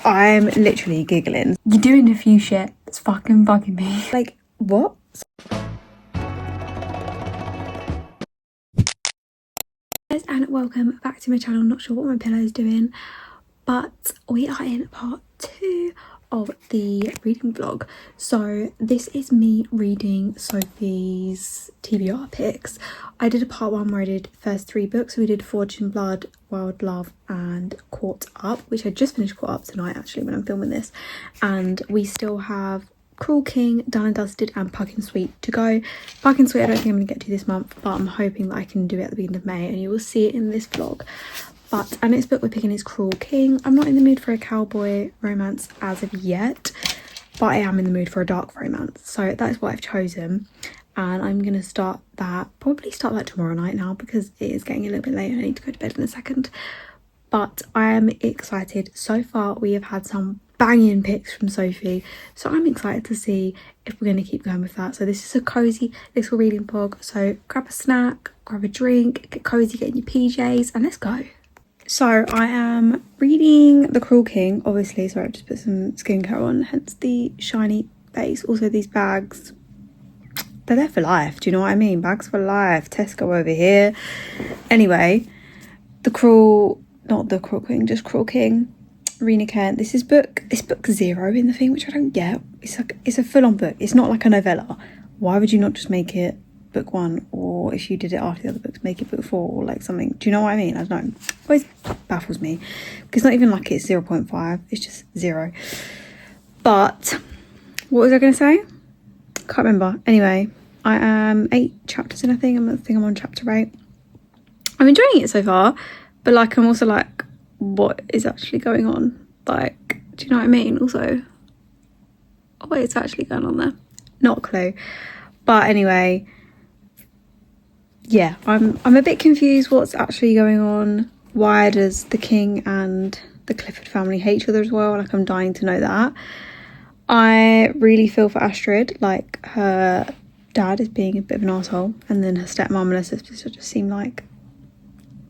I'm literally giggling. You're doing a few shit that's fucking bugging me. Like, what? Guys, and welcome back to my channel. I'm not sure what my pillow is doing, but we are in part 2 of the reading vlog. So this is me reading Sophie's TBR picks. I did a part 1 where I did first 3 books. We did Forged in Blood, Wild Love and Caught Up, which I just finished Caught Up tonight actually when I'm filming this, and we still have Cruel King, Done and Dusted and Puckin' Sweet to go. Puckin' Sweet I don't think I'm going to get to this month, but I'm hoping that I can do it at the beginning of May and you will see it in this vlog. But our next book we're picking is Cruel King. I'm not in the mood for a cowboy romance as of yet, but I am in the mood for a dark romance, so that's what I've chosen. And I'm going to probably start that tomorrow night now because it is getting a little bit late and I need to go to bed in a second. But I am excited. So far we have had some banging picks from Sophie, so I'm excited to see if we're going to keep going with that. So this is a cozy little reading vlog, so grab a snack, grab a drink, get cozy, get in your PJs and let's go. So I am reading The Cruel King, obviously. Sorry, I've just put some skincare on, hence the shiny base. Also these bags, they're there for life, do you know what I mean? Bags for life. Tesco over here. Anyway, not The Cruel King, just Cruel King. Rena Kent. It's book 0 in the thing, which I don't get. It's a full-on book. It's not like a novella. Why would you not just make it book 1, or if you did it after the other books, make it book 4 or like something? Do you know what I mean? I don't know. Always baffles me because it's not even like it's 0.5. It's just 0. But what was I going to say? Can't remember. Anyway, I am 8 chapters in. I think I'm on chapter 8. I'm enjoying it so far, but like I'm also like, what is actually going on? Like, do you know what I mean? Also, what is actually going on there? Not a clue. But anyway, yeah, I'm a bit confused what's actually going on. Why does the king and the Clifford family hate each other as well? Like, I'm dying to know that. I really feel for Astrid. Like, her dad is being a bit of an asshole, and then her stepmom and her sister just seem like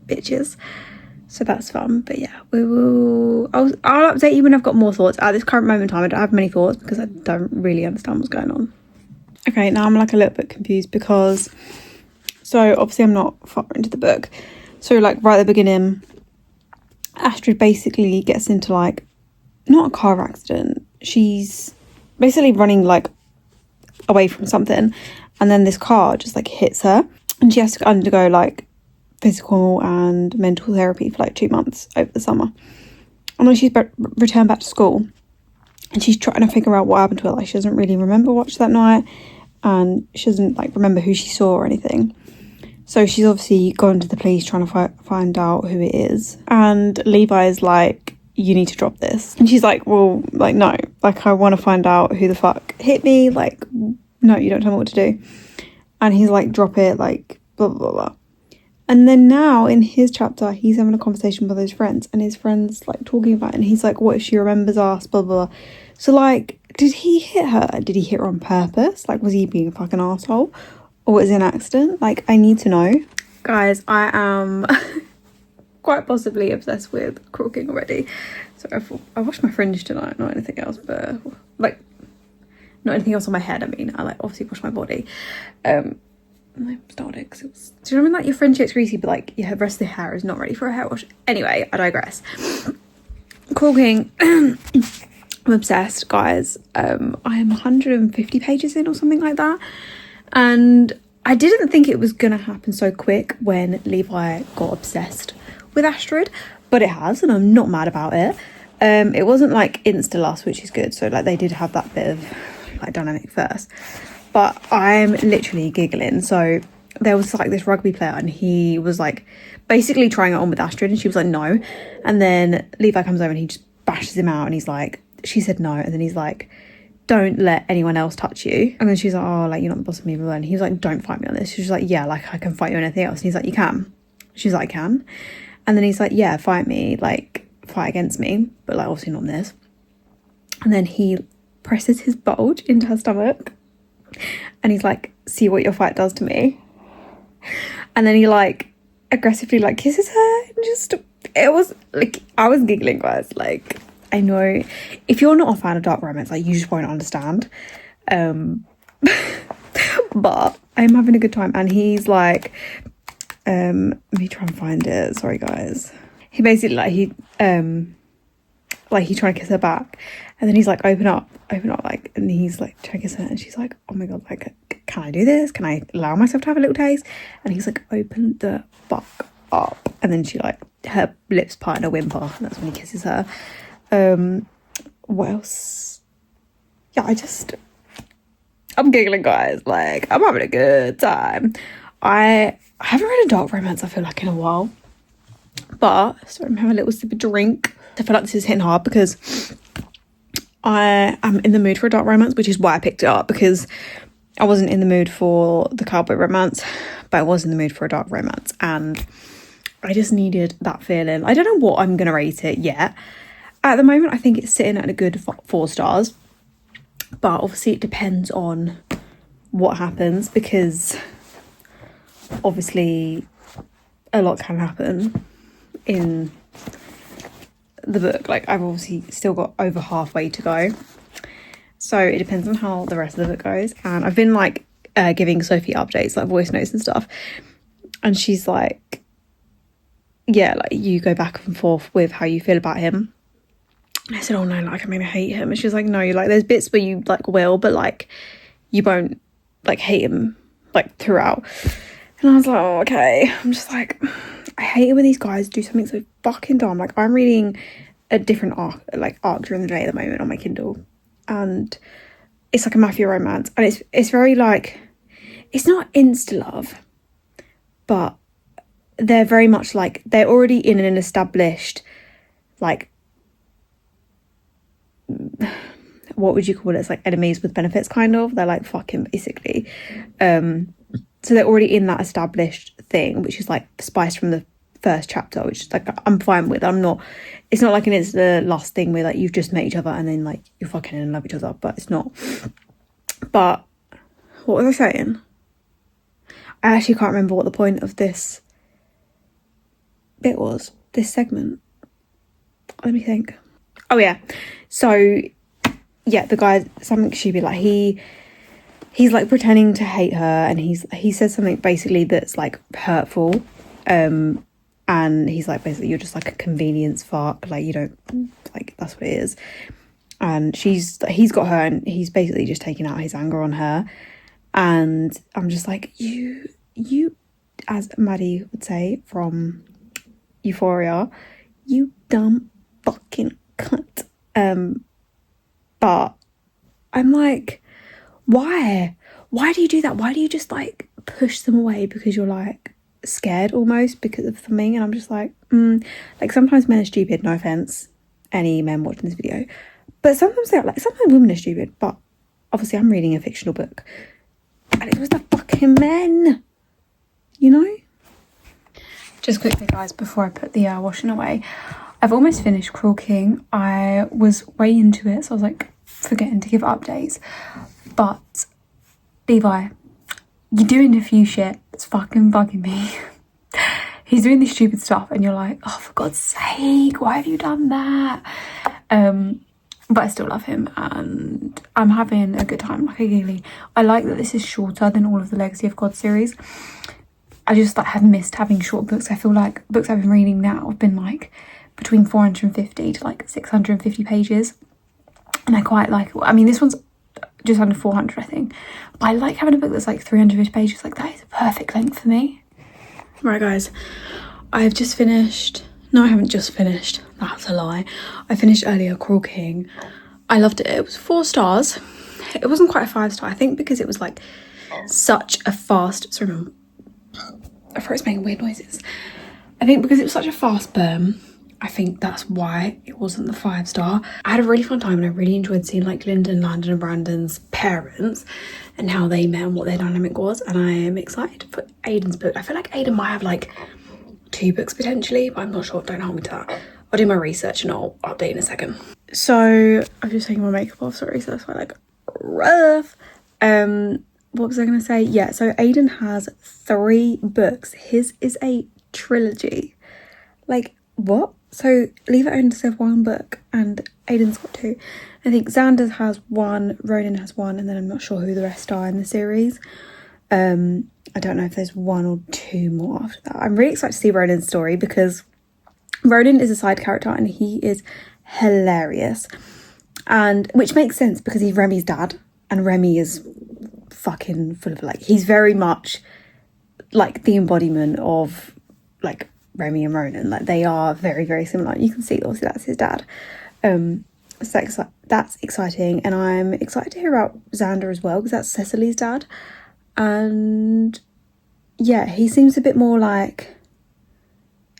bitches. So that's fun. But yeah, I'll update you when I've got more thoughts. At this current moment in time, I don't have many thoughts because I don't really understand what's going on. Okay, now I'm like a little bit confused because, so obviously I'm not far into the book. So like right at the beginning, Astrid basically gets into like, not a car accident. She's basically running like away from something, and then this car just like hits her and she has to undergo like physical and mental therapy for like 2 months over the summer. And when she's returned back to school and she's trying to figure out what happened to her, like she doesn't really remember much that night and she doesn't like remember who she saw or anything. So she's obviously gone to the police trying to find out who it is, and Levi is like, you need to drop this. And she's like, well, like, no, like I want to find out who the fuck hit me, like, no, you don't tell me what to do. And he's like, drop it, like blah blah blah. And then now in his chapter, he's having a conversation with his friends, and his friends like talking about it, and he's like, what if she remembers us, blah, blah, blah. So like, did he hit her? Did he hit her on purpose? Like, was he being a fucking asshole? Or was it an accident? Like, I need to know. Guys, I am quite possibly obsessed with Cruel King already. So I washed my fringe tonight, not anything else, but like, not anything else on my head. I mean, I like obviously washed my body. I started because it was, do you know when like your fringe gets greasy but like your rest of the hair is not ready for a hair wash? Anyway, I digress. Cruel King. I'm obsessed, guys. I am 150 pages in or something like that, and I didn't think it was gonna happen so quick when Levi got obsessed with Astrid, but it has, and I'm not mad about it. It wasn't like insta lust, which is good, so like they did have that bit of like dynamic first. But I'm literally giggling. So there was like this rugby player and he was like basically trying it on with Astrid, and she was like, no. And then Levi comes over and he just bashes him out, and he's like, she said no. And then he's like, don't let anyone else touch you. And then she's like, oh, like, you're not the boss of me. And he was like, don't fight me on this. She's like, yeah, like I can fight you on anything else. And he's like, you can? She's like, I can. And then he's like, yeah, fight me, like fight against me, but like obviously not on this. And then he presses his bulge into her stomach. And he's like, see what your fight does to me. And then he like aggressively like kisses her, and just, it was like, I was giggling, guys. Like, I know if you're not a fan of dark romance, like, you just won't understand. But I'm having a good time, and he's like, let me try and find it. Sorry, guys. He basically he's trying to kiss her back, and then he's like, open up, like, and he's like trying to kiss her, and she's like, oh my god, like, can I do this? Can I allow myself to have a little taste? And he's like, open the fuck up, and then she, like, her lips part in a whimper, and that's when he kisses her. What else? Yeah, I'm giggling, guys. Like, I'm having a good time. I haven't read a dark romance, I feel like, in a while. But, sorry, I'm having a little sip of drink. I feel like this is hitting hard because I am in the mood for a dark romance, which is why I picked it up, because I wasn't in the mood for the cowboy romance, but I was in the mood for a dark romance, and I just needed that feeling. I don't know what I'm going to rate it yet. At the moment, I think it's sitting at a good 4 stars, but obviously it depends on what happens, because obviously a lot can happen in the book. Like, I've obviously still got over halfway to go, so it depends on how the rest of the book goes. And I've been like giving Sophie updates, like voice notes and stuff, and she's like, yeah, like, you go back and forth with how you feel about him. And I said, oh no, like, I mean, I hate him. And she's like, no, like, there's bits where you like will, but like, you won't like hate him like throughout. And I was like, oh, okay. I'm just like, I hate it when these guys do something so fucking dumb. Like, I'm reading a different arc during the day at the moment on my Kindle, and it's like a mafia romance, and it's very like, it's not insta love, but they're very much like, they're already in an established, like, what would you call it? It's like enemies with benefits, kind of. They're like fucking, basically. So they're already in that established thing, which is like spiced from the first chapter, which is like, I'm fine with. It's not like an instant last thing where like you've just met each other and then like you're fucking in love with each other, but it's not. But what was I saying? I actually can't remember what the point of this bit was, this segment. Let me think. Oh yeah, so yeah, the guy, something stupid, like he's like pretending to hate her, and he says something basically that's like hurtful, and he's like, basically, you're just like a convenience fuck, like, you don't, like, that's what it is. And he's got her, and he's basically just taking out his anger on her, and I'm just like, you as Maddie would say from Euphoria, you dumb fucking cunt. But I'm like, why do you do that? Why do you just like push them away because you're like scared almost because of something? And I'm just like, like, sometimes men are stupid, no offense any men watching this video, but sometimes they're like, sometimes women are stupid. But obviously I'm reading a fictional book, and it was the fucking men, you know. Just quickly, guys, before I put the washing away, I've almost finished Cruel King. I was way into it, so I was like forgetting to give updates. But Levi, you're doing a few shit. It's fucking bugging me. He's doing this stupid stuff, and you're like, oh, for God's sake, why have you done that? But I still love him, and I'm having a good time. Like, I like that this is shorter than all of the Legacy of God series. I just like have missed having short books. I feel like books I've been reading now have been like between 450 to like 650 pages, and I quite like it. I mean, this one's just under 400, I think, but I like having a book that's like 350 pages. Like, that is a perfect length for me. Right, guys, I've just finished, no, I haven't just finished, that's a lie. I finished earlier Cruel King. I loved it. It was 4 stars. It wasn't quite a 5-star, I think, because it was like such a fast, sorry, my throat's making weird noises. I think because it was such a fast burn, I think that's why it wasn't the 5-star. I had a really fun time, and I really enjoyed seeing like Lyndon, Landon and Brandon's parents and how they met and what their dynamic was. And I am excited for Aiden's book. I feel like Aiden might have like 2 books potentially, but I'm not sure. Don't hold me to that. I'll do my research and I'll update in a second. So I've just taken my makeup off, sorry, so that's why like rough. What was I gonna say? Yeah, so Aiden has 3 books. His is a trilogy. Like, what? So Levi owns 1 book and Aiden's got 2. I think Xander's has 1, Ronan has 1, and then I'm not sure who the rest are in the series. I don't know if there's 1 or 2 more after that. I'm really excited to see Ronan's story because Ronan is a side character and he is hilarious. And which makes sense because he's Remy's dad, and Remy is fucking full of, like, he's very much like the embodiment of like Remy and Ronan. Like, they are very, very similar. You can see obviously that's his dad. So that's exciting, and I'm excited to hear about Xander as well because that's Cecily's dad. And yeah, he seems a bit more like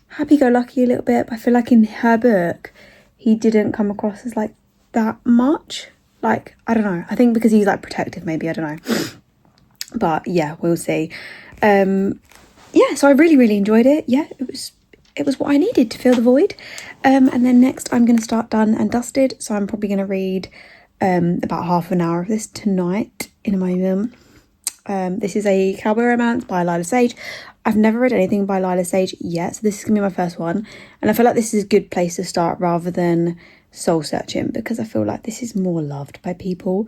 happy-go-lucky a little bit, but I feel like in her book he didn't come across as like that much. Like, I don't know, I think because he's like protective maybe, I don't know. But yeah, we'll see. Yeah, so I really enjoyed it. Yeah, it was what I needed to fill the void. And then next I'm going to start Done and Dusted. So I'm probably going to read about half an hour of this tonight in a moment. This is a cowboy romance by Lila Sage. I've never read anything by Lila Sage yet, so this is going to be my first one. And I feel like this is a good place to start rather than soul searching, because I feel like this is more loved by people.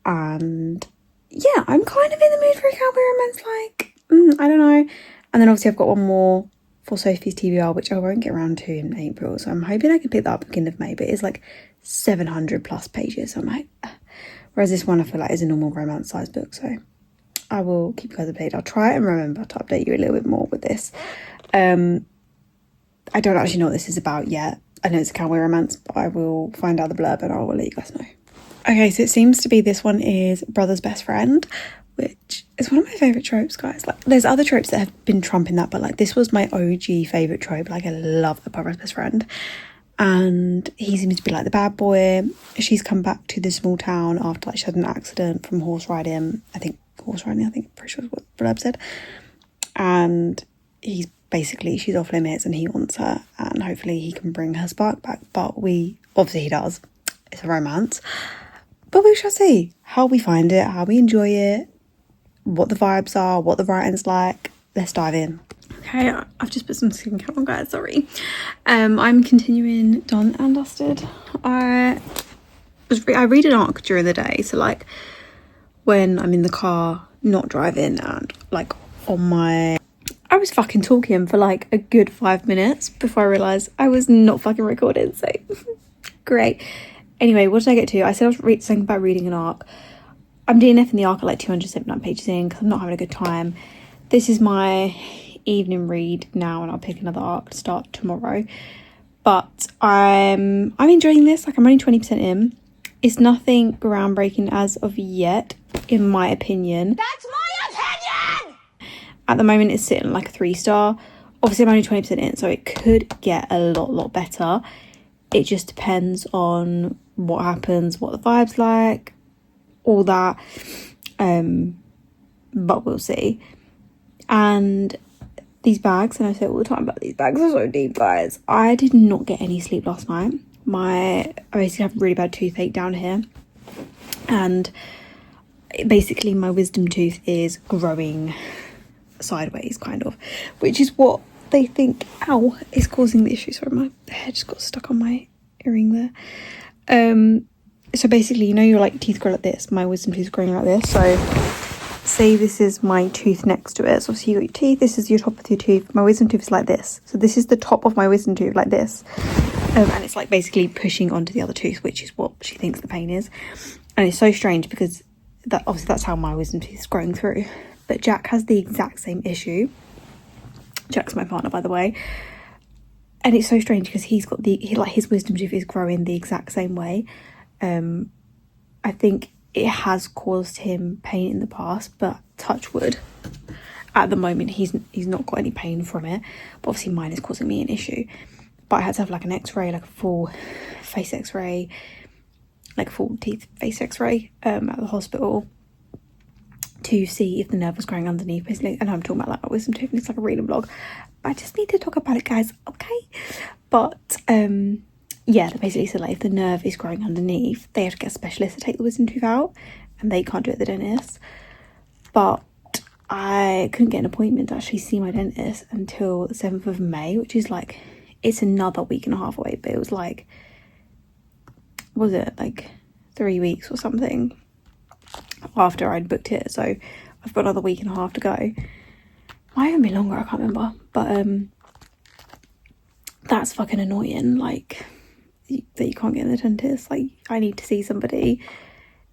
And yeah, I'm kind of in the mood for a cowboy romance, like, I don't know. And then obviously I've got one more for Sophie's TBR, which I won't get around to in April, so I'm hoping I can pick that up beginning of May, but it's like 700 plus pages, so I'm like, whereas this one I feel like is a normal romance size book, so I will keep you guys updated. I'll try and remember to update you a little bit more with this. I don't actually know what this is about yet. I know it's a cowboy romance, but I will find out the blurb and I will let you guys know. Okay, so it seems to be this one is Brother's Best Friend, which is one of my favourite tropes, guys. Like, there's other tropes that have been trumping that, but like this was my OG favourite trope. Like, I love a brother's best friend. And he seems to be like the bad boy. She's come back to the small town after like she had an accident from horse riding. I think pretty sure is what the blurb said. And she's off limits and he wants her, and hopefully he can bring her spark back. But obviously he does. It's a romance. But we shall see how we find it, how we enjoy it, what the vibes are, what the writing's like. Let's dive in. Okay, I've just put some skincare on, guys, sorry. I'm continuing Done and Dusted. I read an arc during the day, so like when I'm in the car, not driving, and like I was fucking talking for like a good 5 minutes before I realised I was not fucking recording, so great. Anyway, what did I get to? I said I was thinking about reading an arc. I'm DNFing the arc at like 279 pages in because I'm not having a good time. This is my evening read now, and I'll pick another arc to start tomorrow. But I'm enjoying this. Like, I'm only 20% in. It's nothing groundbreaking as of yet, in my opinion. That's my opinion! At the moment, it's sitting like a 3-star. Obviously, I'm only 20% in, so it could get a lot better. It just depends on what happens, what the vibe's like, all that. But we'll see. And these bags, and I say all the time about these bags, are so deep, guys. I did not get any sleep last night. I basically have really bad toothache down here, and basically my wisdom tooth is growing sideways, kind of, which is what they think is causing the issue. Sorry, my hair just got stuck on my earring there. So basically, you know, your like teeth grow like this. My wisdom tooth is growing like this. So say this is my tooth next to it. So obviously you got your teeth, this is your top of your tooth. My wisdom tooth is like this. So this is the top of my wisdom tooth, like this. And it's like basically pushing onto the other tooth, which is what she thinks the pain is. And it's so strange because that's how my wisdom tooth is growing through. But Jack has the exact same issue. Jack's my partner, by the way. And it's so strange because he's got his wisdom tooth is growing the exact same way. I think it has caused him pain in the past, but touch wood, at the moment he's not got any pain from it. But obviously mine is causing me an issue. But I had to have like an x-ray, like a full face x-ray, like a full teeth face x-ray at the hospital to see if the nerve was growing underneath, basically. And I'm talking about like my wisdom tooth, and it's like a reading vlog. I just need to talk about it, guys, okay? But yeah, they basically said like if the nerve is growing underneath, they have to get a specialist to take the wisdom tooth out, and they can't do it at the dentist. But I couldn't get an appointment to actually see my dentist until the 7th of May, which is like, it's another week and a half away, but it was like was it like 3 weeks or something after I'd booked it, so I've got another week and a half to go. Might even be longer, I can't remember, but that's fucking annoying, like that you can't get in the dentist. Like, I need to see somebody,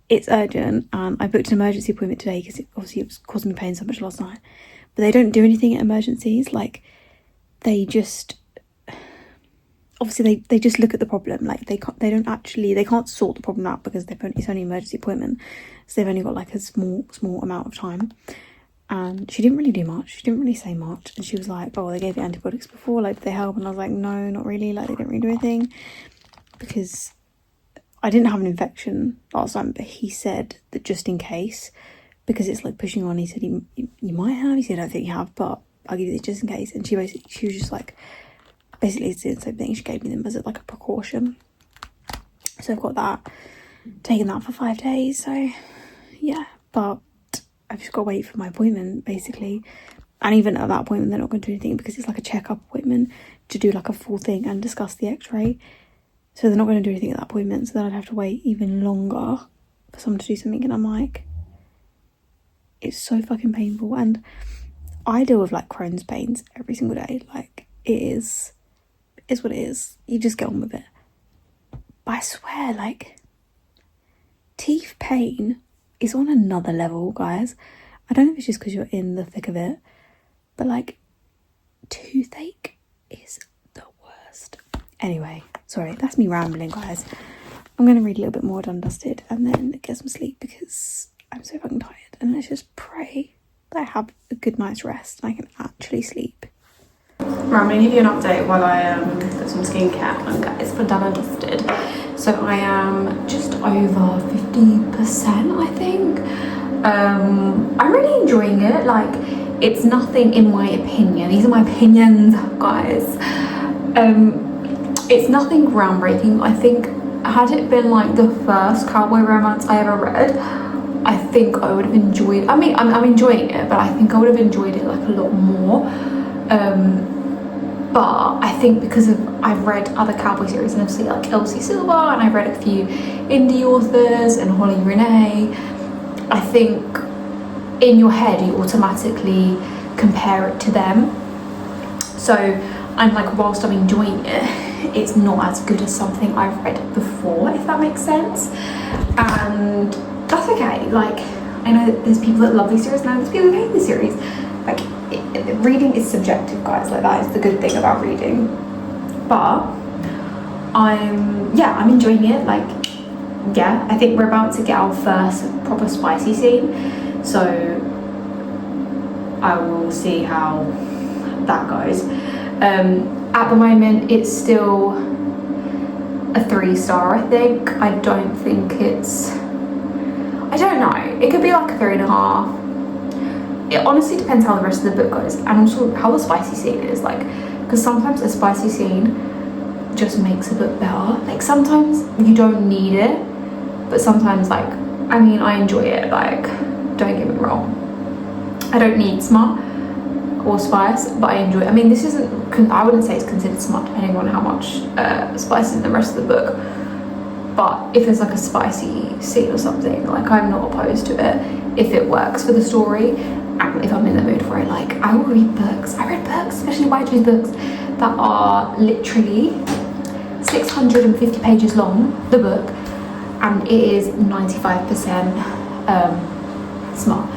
it's urgent, and I booked an emergency appointment today because obviously it was causing me pain so much last night. But they don't do anything at emergencies. Like, they just obviously they just look at the problem. Like, they can't sort the problem out because it's only an emergency appointment, so they've only got like a small amount of time. And she didn't really do much, she didn't really say much, and she was like, oh, they gave you antibiotics before, like, did they help? And I was like, no, not really, like, they didn't really do anything, because I didn't have an infection last time, but he said that just in case, because it's like pushing on, he said you might have, he said I don't think you have, but I'll give you this just in case. And she was just like, basically it's the same thing, she gave me them as like a precaution. So I've got that, taken that for 5 days, so yeah, but I've just got to wait for my appointment, basically. And even at that appointment, they're not going to do anything because it's like a checkup appointment to do like a full thing and discuss the x-ray. So they're not going to do anything at that appointment, so then I'd have to wait even longer for someone to do something. And I'm like, it's so fucking painful. And I deal with like Crohn's pains every single day. Like, it's what it is. You just get on with it. But I swear, like, teeth pain is on another level, guys. I don't know if it's just because you're in the thick of it, but like, toothache is the worst. Anyway, sorry, that's me rambling, guys. I'm gonna read a little bit more Done Dusted and then get some sleep because I'm so fucking tired. And let's just pray that I have a good night's rest and I can actually sleep. Right, I'm going to give you an update while I put some skincare on, guys, for Done and Dusted. So I am just over 50%, I think. I'm really enjoying it. Like, it's nothing, in my opinion, these are my opinions, guys. It's nothing groundbreaking. I think had it been like the first cowboy romance I ever read, I think I would have enjoyed, I mean, I'm enjoying it, but I think I would have enjoyed it like a lot more. But I think because I've read other cowboy series, and obviously like Elsie Silver, and I've read a few indie authors and Holly Renee, I think in your head you automatically compare it to them. So I'm like, whilst I'm enjoying it, it's not as good as something I've read before, if that makes sense. And that's okay. Like, I know that there's people that love these series, and there's people that hate the series. Like, reading is subjective, guys. Like, that is the good thing about reading. But I'm enjoying it. Like, yeah, I think we're about to get our first proper spicy scene, so I will see how that goes. At the moment it's still a 3-star, I think. I don't think it's, I don't know, it could be like a 3.5. It honestly depends how the rest of the book goes, and also how the spicy scene is, like, because sometimes a spicy scene just makes a book better. Like, sometimes you don't need it, but sometimes, like, I mean, I enjoy it. Like, don't get me wrong, I don't need smut or spice, but I enjoy it. I mean, this isn't, I wouldn't say it's considered smut depending on how much spice is in the rest of the book, but if there's like a spicy scene or something, like, I'm not opposed to it if it works for the story and if I'm in the mood for it. Like, I will read books, I read books, especially YG's books, that are literally 650 pages long, the book, and it is 95% smart,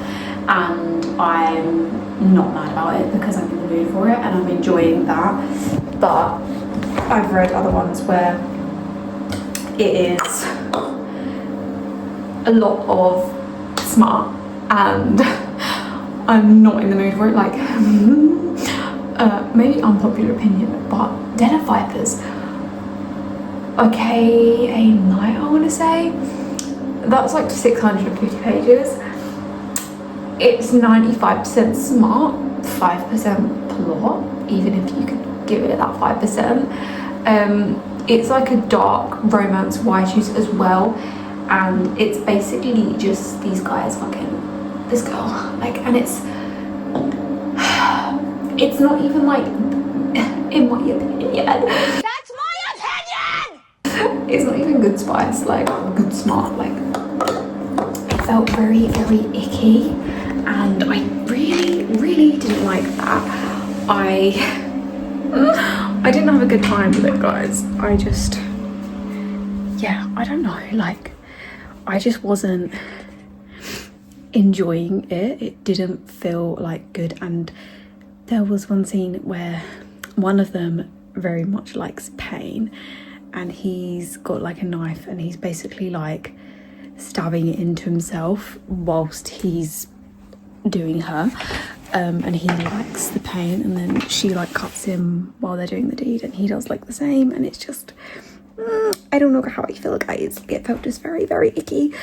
and I'm not mad about it because I'm in the mood for it and I'm enjoying that. But I've read other ones where it is a lot of smart and I'm not in the mood for it. Like, maybe unpopular opinion, but Den of Vipers, okay, a night, I want to say, that's like 650 pages. It's 95% smart, 5% plot, even if you could give it that 5%. It's like a dark romance YGs as well, and it's basically just these guys fucking this girl, like, and it's not even like, in my opinion, That's my opinion! it's not even good spice, like good smart, like it felt very, very icky, and I really didn't like that. I didn't have a good time with it, guys. I just, yeah, I don't know, like I just wasn't enjoying it. It didn't feel like good, and there was one scene where one of them very much likes pain, and he's got like a knife and he's basically like stabbing it into himself whilst he's doing her, and he likes the pain, and then she like cuts him while they're doing the deed, and he does like the same, and it's just I don't know how I feel, guys. It felt just very, very icky.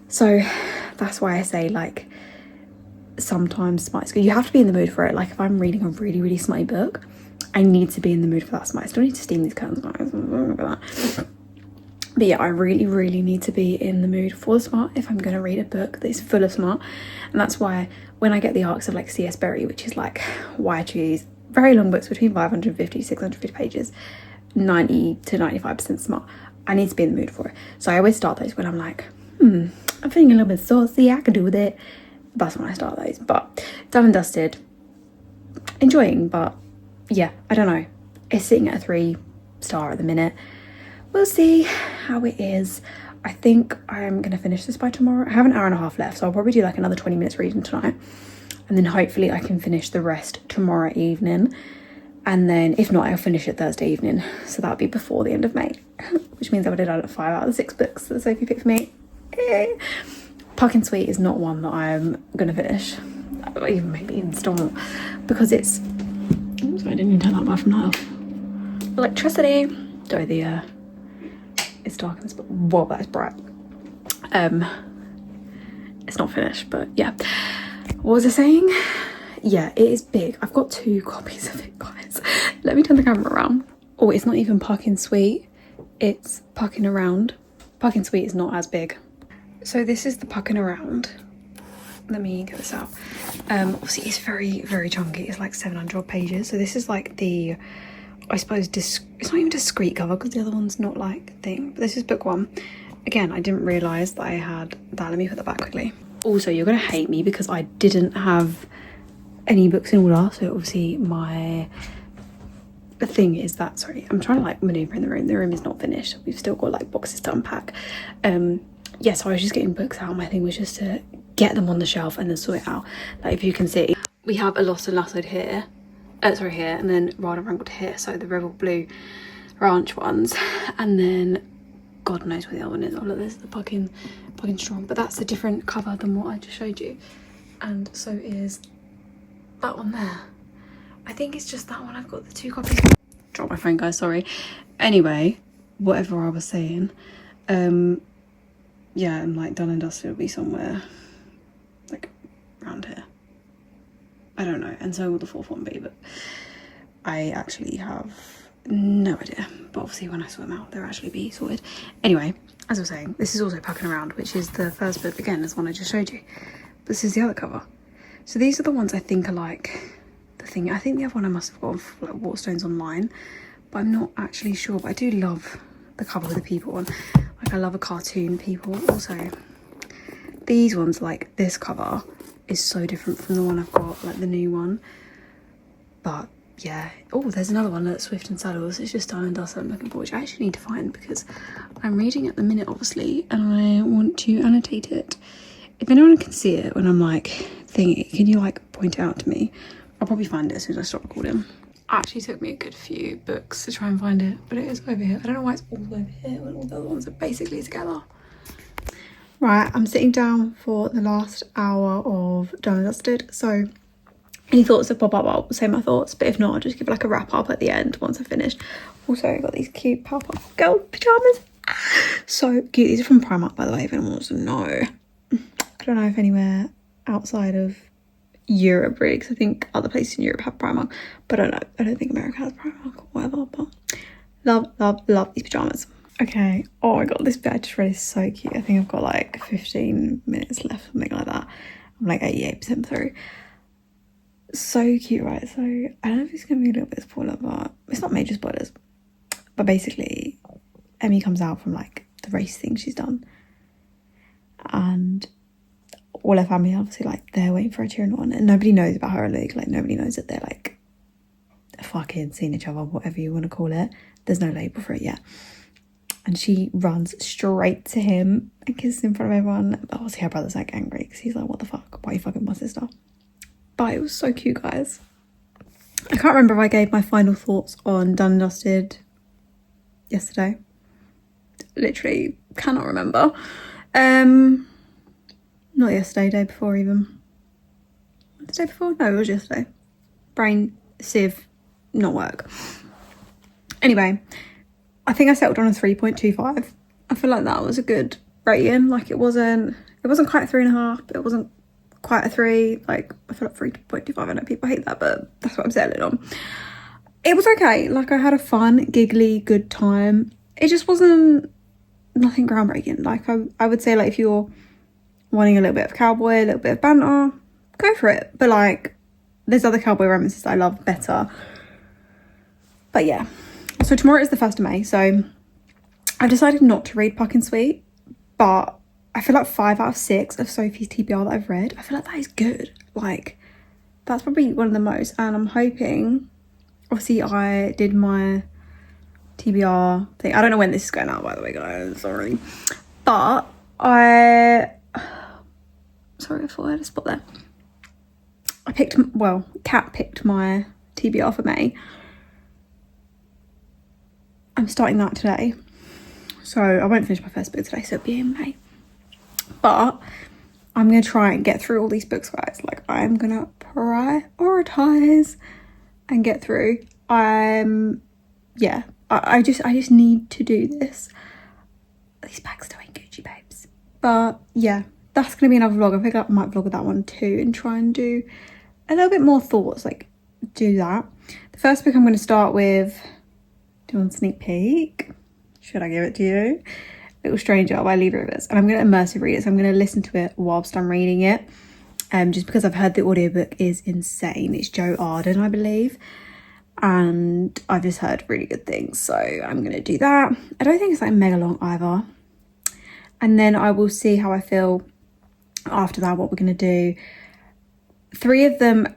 So that's why I say, like, sometimes smite's good. You have to be in the mood for it. Like if I'm reading a really smutty book, I need to be in the mood for that smite. I still need to steam these curtains, guys. But yeah, I really need to be in the mood for the smart if I'm going to read a book that is full of smart. And that's why when I get the arcs of like C.S. Berry, which is like why I choose very long books between 550 650 pages, 90 to 95% smart, I need to be in the mood for it. So I always start those when I'm like, I'm feeling a little bit saucy, I could do with it. That's when I start those. But done and dusted, enjoying, but yeah, I don't know, it's sitting at a 3-star at the minute. We'll see how it is. I think I'm gonna finish this by tomorrow. I have an hour and a half left, so I'll probably do like another 20 minutes reading tonight, and then hopefully I can finish the rest tomorrow evening, and then if not, I'll finish it Thursday evening, so that'll be before the end of May, which means I would have done 5 out of the 6 books that Sophie picked for me. Puck Sweet is not one that I'm gonna finish, even maybe install, because it's, oops, I didn't even turn that bar from that off. Electricity. Sorry, the it's dark in this book. Whoa, that is bright. It's not finished, but yeah. What was I saying? Yeah, it is big. I've got 2 copies of it, guys. Let me turn the camera around. Oh, it's not even Puckin' Sweet. It's Puckin' Around. Puckin' Sweet is not as big. So this is the Puckin' Around. Let me get this out. Obviously it's very chunky. It's like 700 odd pages. So this is like the, I suppose, it's not even discreet cover because the other one's not like thing. But this is book 1. Again, I didn't realise that I had that. Let me put that back quickly. Also, you're gonna hate me because I didn't have any books in order. So obviously the thing is that, sorry, I'm trying to like maneuver in the room. The room is not finished. We've still got like boxes to unpack. Yeah, so I was just getting books out. My thing was just to get them on the shelf and then sort it out. Like if you can see, we have a Lost and Lassoed here. Sorry, here, and then Wild and Wrangled here. So the Rebel Blue Ranch ones, and then God knows where the other one is. Oh look, there's the Puckin Strong, but that's a different cover than what I just showed you. And so is that one there. I think it's just that one. I've got the 2 copies. Drop my phone, guys, sorry. Anyway, whatever I was saying, yeah, and like Done and Dusted will be somewhere like around here. I don't know, and so will the 4th one be, but I actually have no idea. But obviously when I sort them out, they'll actually be sorted. Anyway, as I was saying, this is also Puckin' Around, which is the first book, again, as one I just showed you. But this is the other cover. So these are the ones I think are like the thing. I think the other one I must have got off like Waterstones online, but I'm not actually sure. But I do love the cover with the people on. Like I love a cartoon people. Also, these ones, like this cover is so different from the one I've got, like the new one. But yeah. Oh, there's another one that's Swift and Saddles. It's just Done and Dusted. I'm looking for, which I actually need to find because I'm reading at the minute, obviously, and I want to annotate it. If anyone can see it when I'm like thingy, can you like point it out to me? I'll probably find it as soon as I stop recording. Actually took me a good few books to try and find it, but it is over here. I don't know why it's all over here when all the other ones are basically together. Right, I'm sitting down for the last hour of Done and Dusted. So any thoughts that pop up, I'll say my thoughts, but if not, I'll just give like a wrap up at the end once I've finished. Also, I got these cute Powerpuff Girl pyjamas. So cute. These are from Primark, by the way, if anyone wants to know. I don't know if anywhere outside of Europe really, because I think other places in Europe have Primark, but I don't think America has Primark or whatever. But love these pajamas. Okay, oh my god, this bit I just read is so cute. I think I've got like 15 minutes left, something like that. I'm like 88% through. So cute, right? So I don't know if it's gonna be a little bit of spoiler, but it's not major spoilers. But basically Emmy comes out from like the race thing she's done. And all her family obviously like they're waiting for her cheering on, and nobody knows about her league. Like nobody knows that they're like fucking seeing each other, whatever you want to call it. There's no label for it yet. And she runs straight to him and kisses him in front of everyone. But obviously her brother's like angry because he's like, what the fuck? Why are you fucking my sister? But it was so cute, guys. I can't remember if I gave my final thoughts on Done and Dusted yesterday. Literally cannot remember. Not yesterday, day before even. The day before? No, it was yesterday. Brain, sieve, not work. Anyway, I think I settled on a 3.25. I feel like that was a good rating. Like it wasn't quite 3.5, but it wasn't quite a 3. Like I feel like 3.25. I know people hate that, but that's what I'm settling on. It was okay. Like I had a fun, giggly, good time. It just wasn't nothing groundbreaking. Like I would say, like if you're wanting a little bit of cowboy, a little bit of banter, go for it. But like there's other cowboy romances that I love better. But yeah, so tomorrow is the 1st of May, so I've decided not to read Puck and Sweet, but I feel like 5 out of 6 of Sophie's TBR that I've read, I feel like that is good. Like that's probably one of the most, and I'm hoping, obviously I did my TBR thing. I don't know when this is going out, by the way, guys, sorry. But sorry, I thought I had a spot there. Kat picked my TBR for May. I'm starting that today. So I won't finish my first book today, so it'll be in May. But I'm going to try and get through all these books, guys. Like I'm going to prioritise and get through. I just need to do this. These bags still ain't Gucci, babes. But yeah, that's going to be another vlog. I think I might vlog that one too and try and do a little bit more thoughts, like do that. The first book I'm going to start with, do you want a sneak peek? Should I give it to you? Little Stranger by Lee Rivers. And I'm going to immersive read it, so I'm going to listen to it whilst I'm reading it. Just because I've heard the audiobook is insane. It's Joe Arden, I believe. And I've just heard really good things, so I'm going to do that. I don't think it's like mega long either. And then I will see how I feel after that, what we're going to do. 3 of them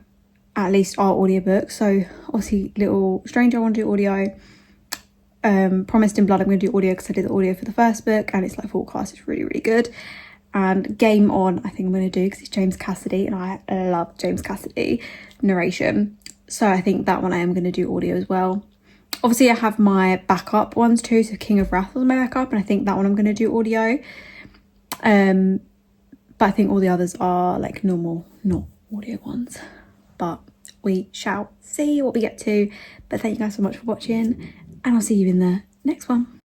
at least are audiobooks. So obviously Little Stranger I want to do audio. Promised in Blood I'm going to do audio because I did the audio for the first book and it's like forecast. It's really, really good. And Game On I think I'm going to do because it's James Cassidy and I love James Cassidy narration. So I think that one I am going to do audio as well. Obviously I have my backup ones too. So King of Wrath was my backup and I think that one I'm going to do audio. But I think all the others are like normal, not audio ones. But we shall see what we get to. But thank you guys so much for watching and I'll see you in the next one.